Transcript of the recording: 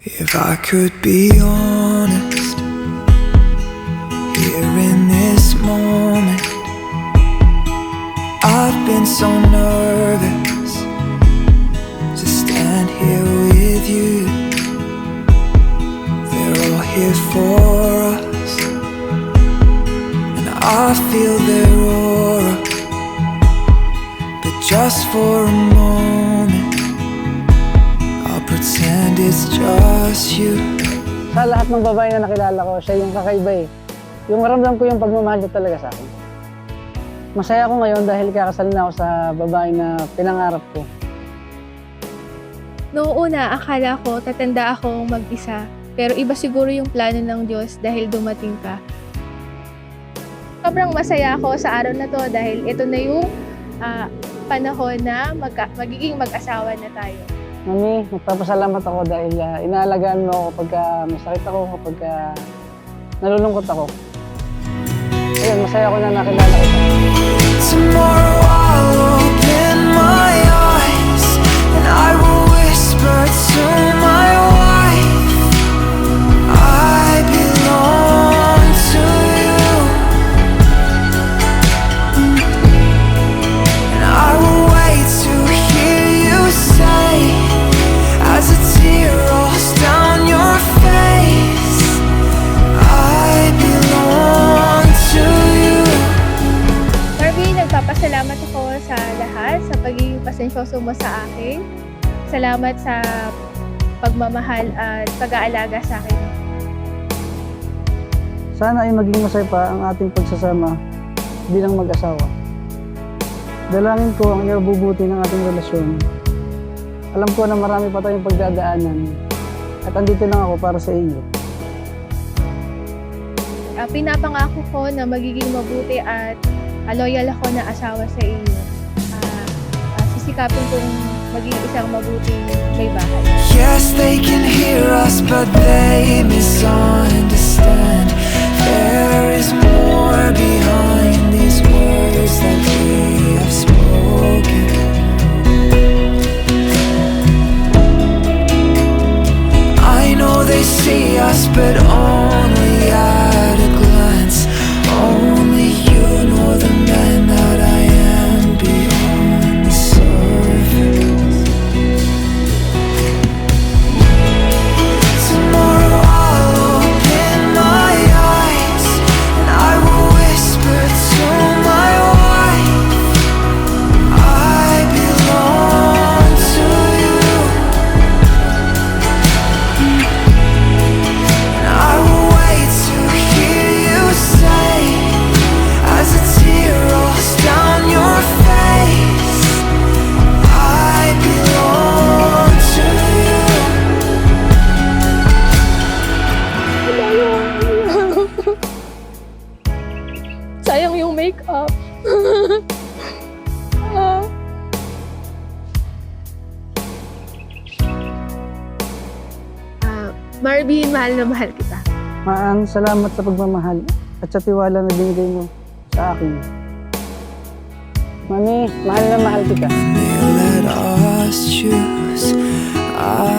If I could be honest, here in this moment, I've been so nervous to stand here with you. They're all here for us, and I feel their aura. But just for a moment, I'll pretend it's just you. Sa lahat ng babae na nakilala ko, siya yung kakaiba eh. Yung maramdam ko yung pagmamahal niya talaga sa akin. Masaya ako ngayon dahil kakasal na ako sa babae na pinangarap ko. Noong una, akala ko tatanda akong mag-isa. Pero iba siguro yung plano ng Diyos dahil dumating ka. Sobrang masaya ako sa araw na to dahil ito na yung panahon na magiging mag-asawa na tayo. Mami, nagpapasalamat ako dahil inaalagaan mo ako kapag may sakit ako, kapag nalulungkot ako. Ayun, masaya ako na nakilala kita. Tomorrow I'll open my eyes and I will whisper to my wife, I belong to you. And I will wait to hear you say, as a tear rolls down your face, I belong to you. Marvin, nagpapasalamat ako sa lahat, sa pagiging pasensyoso mo sa akin. Salamat sa pagmamahal at pag-aalaga sa akin. Sana ay maging masaya pa ang ating pagsasama bilang mag-asawa. Dalangin ko ang ikabubuti ng ating relasyon. Alam ko na marami pa tayong pagdadaanan at andito lang ako para sa iyo. Pinapangako ko na magiging mabuti at loyal ako na asawa sa iyo. Sisikapin kong maging isang mabuting may bahay. Yes, they can hear us, but they misunderstand. There is more behind these words that we have spoken. I know they see us, but only at a glance. Only you know the man that I am beyond the surface. Tomorrow I'll open my eyes and I will whisper to my wife, I belong to you. And I will wait to hear you say, as a tear rolls down your face, I belong to you. Sayang yung makeup. Marvin, mahal na mahal kita. Maan, salamat sa pagmamahal at sa tiwala na binigay mo sa akin. Mami, mahal na mahal kita. They let us choose. I